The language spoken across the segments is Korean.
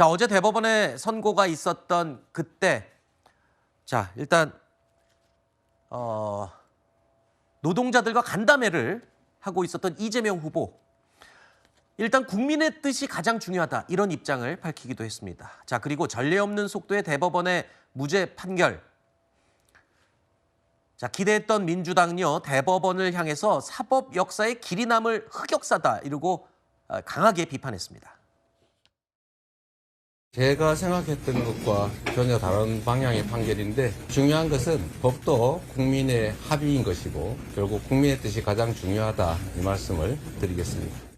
자, 어제 대법원에 선고가 있었던 그때, 자, 일단 노동자들과 간담회를 하고 있었던 이재명 후보. 일단 국민의 뜻이 가장 중요하다, 이런 입장을 밝히기도 했습니다. 자, 그리고 전례 없는 속도의 대법원의 무죄 판결. 자, 기대했던 민주당요, 대법원을 향해서 사법 역사에 길이 남을 흑역사다, 이러고 강하게 비판했습니다. 제가 생각했던 것과 전혀 다른 방향의 판결인데, 중요한 것은 법도 국민의 합의인 것이고 결국 국민의 뜻이 가장 중요하다, 이 말씀을 드리겠습니다.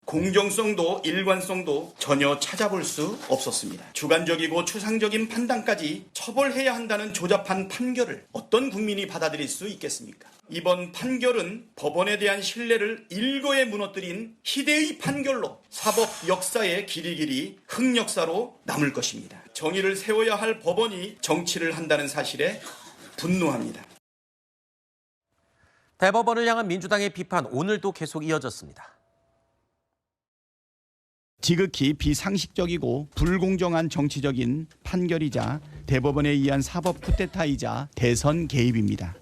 공정성도 일관성도 전혀 찾아볼 수 없었습니다. 주관적이고 추상적인 판단까지 처벌해야 한다는 조잡한 판결을 어떤 국민이 받아들일 수 있겠습니까? 이번 판결은 법원에 대한 신뢰를 일거에 무너뜨린 희대의 판결로 사법 역사의 길이길이 흑역사로 남을 것입니다. 정의를 세워야 할 법원이 정치를 한다는 사실에 분노합니다. 대법원을 향한 민주당의 비판, 오늘도 계속 이어졌습니다. 지극히 비상식적이고 불공정한 정치적인 판결이자 대법원에 의한 사법 쿠데타이자 대선 개입입니다.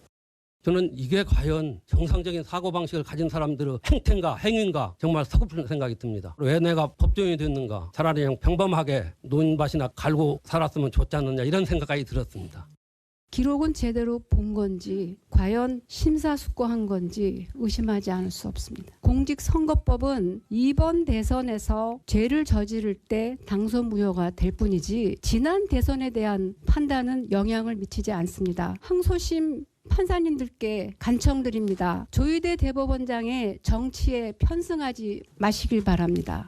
저는 이게 과연 정상적인 사고방식을 가진 사람들의 행태인가 행위인가 정말 서글픈 생각이 듭니다. 왜 내가 법조인이 됐는가, 차라리 그냥 평범하게 논밭이나 갈고 살았으면 좋지 않느냐, 이런 생각이 들었습니다. 기록은 제대로 본 건지 과연 심사숙고한 건지 의심하지 않을 수 없습니다. 공직선거법은 이번 대선에서 죄를 저지를 때 당선무효가 될 뿐이지 지난 대선에 대한 판단은 영향을 미치지 않습니다. 항소심 판사님들께 간청드립니다. 조희대 대법원장의 정치에 편승하지 마시길 바랍니다.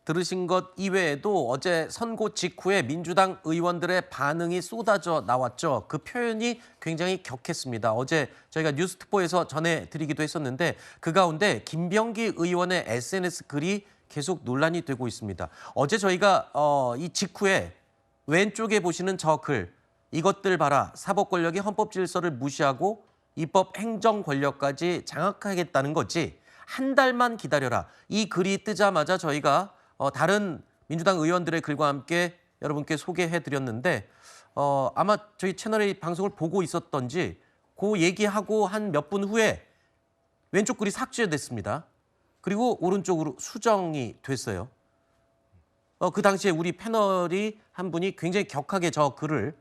들으신 것 이외에도 어제 선고 직후에 민주당 의원들의 반응이 쏟아져 나왔죠. 그 표현이 굉장히 격했습니다. 어제 저희가 뉴스특보에서 전해드리기도 했었는데 그 가운데 김병기 의원의 SNS 글이 계속 논란이 되고 있습니다. 어제 저희가 이 직후에 왼쪽에 보시는 저 글, 이것들 봐라, 사법 권력이 헌법 질서를 무시하고 입법 행정 권력까지 장악하겠다는 거지, 한 달만 기다려라, 이 글이 뜨자마자 저희가 다른 민주당 의원들의 글과 함께 여러분께 소개해드렸는데 아마 저희 채널의 방송을 보고 있었던지 그 얘기하고 한 몇 분 후에 왼쪽 글이 삭제됐습니다. 그리고 오른쪽으로 수정이 됐어요. 그 당시에 우리 패널이 한 분이 굉장히 격하게 저 글을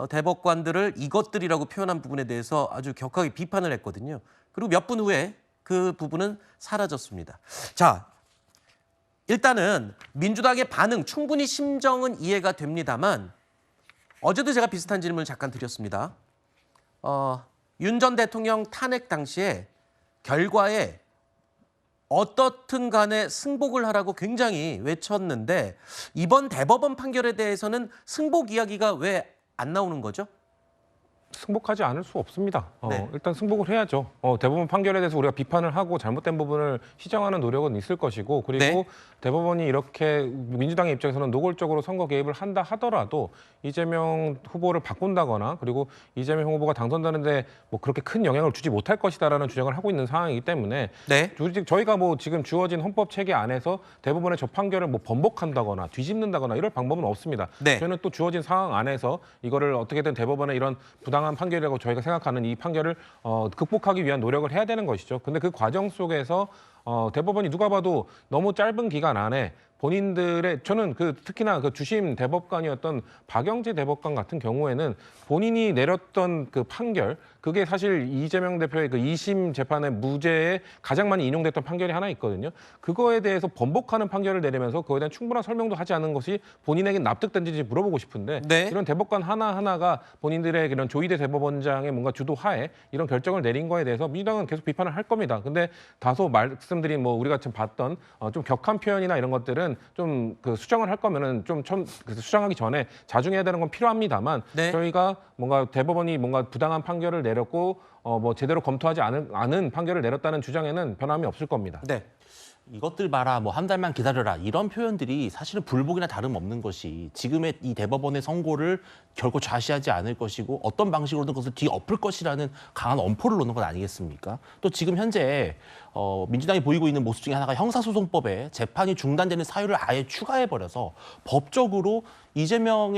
대법관들을 이것들이라고 표현한 부분에 대해서 아주 격하게 비판을 했거든요. 그리고 몇 분 후에 그 부분은 사라졌습니다. 자, 일단은 민주당의 반응, 충분히 심정은 이해가 됩니다만 어제도 제가 비슷한 질문을 잠깐 드렸습니다. 윤 전 대통령 탄핵 당시에 결과에 어떻든 간에 승복을 하라고 굉장히 외쳤는데 이번 대법원 판결에 대해서는 승복 이야기가 왜 안 나오는 거죠? 승복하지 않을 수 없습니다. 네. 일단 승복을 해야죠. 대법원 판결에 대해서 우리가 비판을 하고 잘못된 부분을 시정하는 노력은 있을 것이고, 그리고 네. 대법원이 이렇게 민주당의 입장에서는 노골적으로 선거 개입을 한다 하더라도 이재명 후보를 바꾼다거나 그리고 이재명 후보가 당선되는데 뭐 그렇게 큰 영향을 주지 못할 것이다라는 주장을 하고 있는 상황이기 때문에 네. 저희가 뭐 지금 주어진 헌법 체계 안에서 대법원의 저 판결을 뭐 번복한다거나 뒤집는다거나 이럴 방법은 없습니다. 네. 저희는 또 주어진 상황 안에서 이거를 어떻게든 대법원의 이런 부당한 판결이라고 저희가 생각하는 이 판결을 극복하기 위한 노력을 해야 되는 것이죠. 근데 그 과정 속에서 대법원이 누가 봐도 너무 짧은 기간 안에 본인들의, 저는 특히나 그 주심 대법관이었던 박영재 대법관 같은 경우에는 본인이 내렸던 그 판결, 그게 사실 이재명 대표의 그 2심 재판의 무죄에 가장 많이 인용됐던 판결이 하나 있거든요. 그거에 대해서 번복하는 판결을 내리면서 그거에 대한 충분한 설명도 하지 않은 것이 본인에게 납득된지 물어보고 싶은데, 네. 이런 대법관 하나하나가 본인들의 이런 조희대 대법원장의 뭔가 주도하에 이런 결정을 내린 거에 대해서 민주당은 계속 비판을 할 겁니다. 근데 다소 말씀드린 뭐 우리가 지금 봤던 좀 격한 표현이나 이런 것들은 좀 수정을 할 거면은 좀 수정하기 전에 자중해야 되는 건 필요합니다만, 네. 저희가 뭔가 대법원이 뭔가 부당한 판결을 내렸고 뭐 제대로 검토하지 않은 판결을 내렸다는 주장에는 변함이 없을 겁니다. 네. 이것들 봐라, 뭐 한 달만 기다려라 이런 표현들이 사실은 불복이나 다름없는 것이 지금의 이 대법원의 선고를 결코 좌시하지 않을 것이고 어떤 방식으로든 그것을 뒤엎을 것이라는 강한 엄포를 놓는 건 아니겠습니까? 또 지금 현재 민주당이 보이고 있는 모습 중에 하나가 형사소송법에 재판이 중단되는 사유를 아예 추가해버려서 법적으로 이재명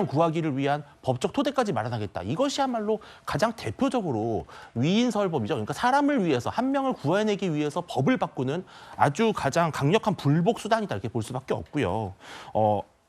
구하기를 위한 법적 토대까지 마련하겠다. 이것이야말로 가장 대표적으로 위인설법이죠. 그러니까 사람을 위해서 한 명을 구해내기 위해서 법을 바꾸는 아주 가장 강력한 불복 수단이다 이렇게 볼 수밖에 없고요.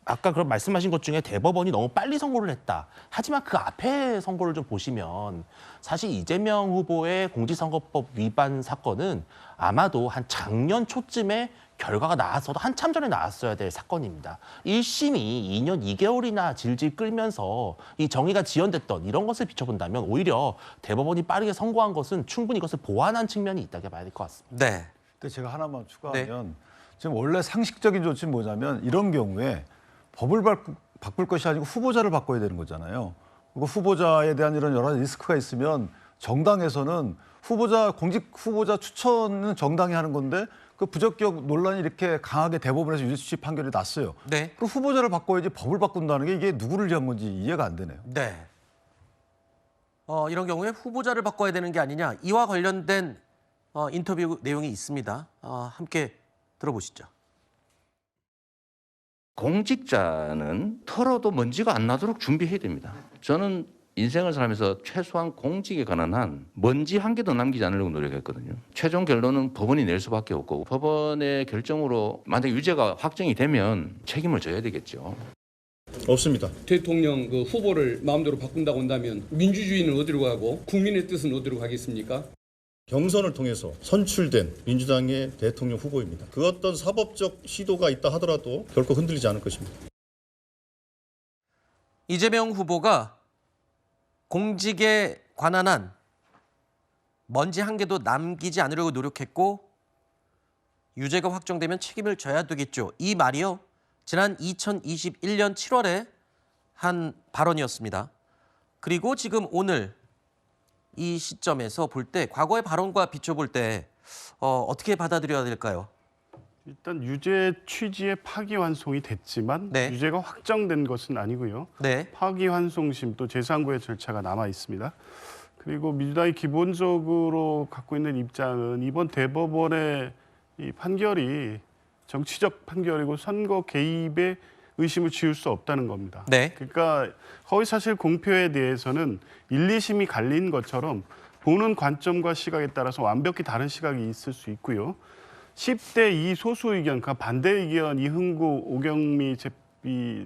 아까 그런 말씀하신 것 중에 대법원이 너무 빨리 선고를 했다. 하지만 그 앞에 선고를 좀 보시면 사실 이재명 후보의 공직선거법 위반 사건은 아마도 한 작년 초쯤에 결과가 나왔어도 한참 전에 나왔어야 될 사건입니다. 1심이 2년 2개월이나 질질 끌면서 이 정의가 지연됐던 이런 것을 비춰본다면 오히려 대법원이 빠르게 선고한 것은 충분히 이것을 보완한 측면이 있다고 봐야 될 것 같습니다. 네. 근데 제가 하나만 추가하면 지금 원래 상식적인 조치는 뭐냐면 이런 경우에 법을 바꿀 것이 아니고 후보자를 바꿔야 되는 거잖아요. 그리고 후보자에 대한 이런 여러 가지 리스크가 있으면 정당에서는 공직 후보자 추천은 정당이 하는 건데 그 부적격 논란이 이렇게 강하게 대법원에서 유죄 판결이 났어요. 네. 그럼 후보자를 바꿔야지 법을 바꾼다는 게 이게 누구를 위한 건지 이해가 안 되네요. 네. 이런 경우에 후보자를 바꿔야 되는 게 아니냐. 이와 관련된 인터뷰 내용이 있습니다. 함께 들어보시죠. 공직자는 털어도 먼지가 안 나도록 준비해야 됩니다. 저는 인생을 살면서 최소한 공직에 관한 한 먼지 한 개도 남기지 않으려고 노력했거든요. 최종 결론은 법원이 낼 수밖에 없고 법원의 결정으로 만약 유죄가 확정이 되면 책임을 져야 되겠죠. 없습니다. 대통령 그 후보를 마음대로 바꾼다고 한다면 민주주의는 어디로 가고 국민의 뜻은 어디로 가겠습니까? 경선을 통해서 선출된 민주당의 대통령 후보입니다. 그 어떤 사법적 시도가 있다 하더라도 결코 흔들리지 않을 것입니다. 이재명 후보가 공직에 관한 한 먼지 한 개도 남기지 않으려고 노력했고 유죄가 확정되면 책임을 져야 되겠죠. 이 말이요. 지난 2021년 7월에 한 발언이었습니다. 그리고 지금 오늘 이 시점에서 볼 때 과거의 발언과 비춰볼 때 어떻게 받아들여야 될까요? 일단 유죄 취지의 파기환송이 됐지만 네. 유죄가 확정된 것은 아니고요. 네. 파기환송심 또 재상고의 절차가 남아 있습니다. 그리고 민주당이 기본적으로 갖고 있는 입장은 이번 대법원의 이 판결이 정치적 판결이고 선거 개입에 의심을 지울 수 없다는 겁니다. 네. 그러니까 허위사실 공표에 대해서는 1, 2심이 갈린 것처럼 보는 관점과 시각에 따라서 완벽히 다른 시각이 있을 수 있고요. 10대 2 소수 의견, 그러니까 반대 의견 이흥구, 오경미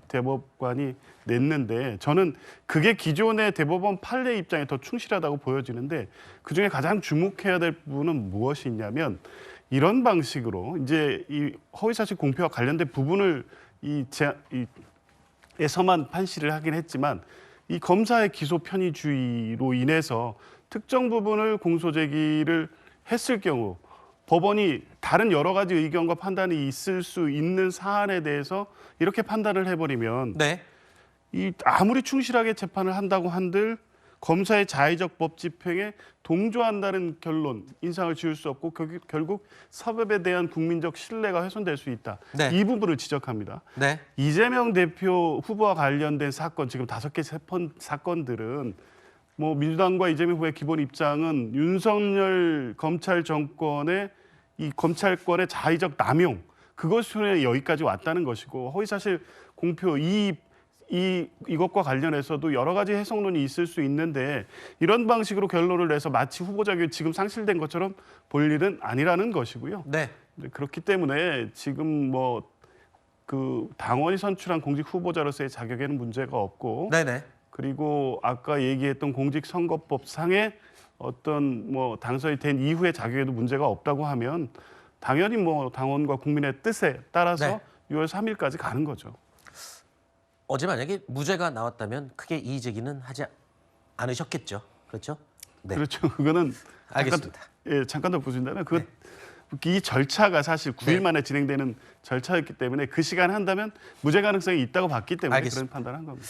대법관이 냈는데 저는 그게 기존의 대법원 판례 입장에 더 충실하다고 보여지는데 그중에 가장 주목해야 될 부분은 무엇이 있냐면 이런 방식으로 이제 이 허위사실 공표와 관련된 부분을 에서만 판시를 하긴 했지만 이 검사의 기소 편의주의로 인해서 특정 부분을 공소 제기를 했을 경우 법원이 다른 여러 가지 의견과 판단이 있을 수 있는 사안에 대해서 이렇게 판단을 해버리면 네. 이 아무리 충실하게 재판을 한다고 한들 검사의 자의적 법 집행에 동조한다는 결론, 인상을 지을 수 없고 결국 사법에 대한 국민적 신뢰가 훼손될 수 있다. 네. 이 부분을 지적합니다. 네. 이재명 대표 후보와 관련된 사건, 지금 5개 사건들은 뭐 민주당과 이재명 후보의 기본 입장은 윤석열 검찰 정권의 이 검찰권의 자의적 남용, 그것으로 여기까지 왔다는 것이고 허위사실 공표 이것과 관련해서도 여러 가지 해석론이 있을 수 있는데 이런 방식으로 결론을 내서 마치 후보 자격이 지금 상실된 것처럼 볼 일은 아니라는 것이고요. 네. 그렇기 때문에 지금 뭐 그 당원이 선출한 공직 후보자로서의 자격에는 문제가 없고 네네. 그리고 아까 얘기했던 공직선거법상의 어떤 뭐 당선이 된 이후의 자격에도 문제가 없다고 하면 당연히 뭐 당원과 국민의 뜻에 따라서 네. 6월 3일까지 가는 거죠. 어제 만약에 무죄가 나왔다면 크게 이의 제기는 하지 않으셨겠죠. 그렇죠? 네. 그렇죠. 그거는 알겠습니다. 잠깐 더 보신다면 이 절차가 사실 9일 만에 진행되는 절차였기 때문에 그 시간에 한다면 무죄 가능성이 있다고 봤기 때문에 알겠습니다. 그런 판단을 한 겁니다.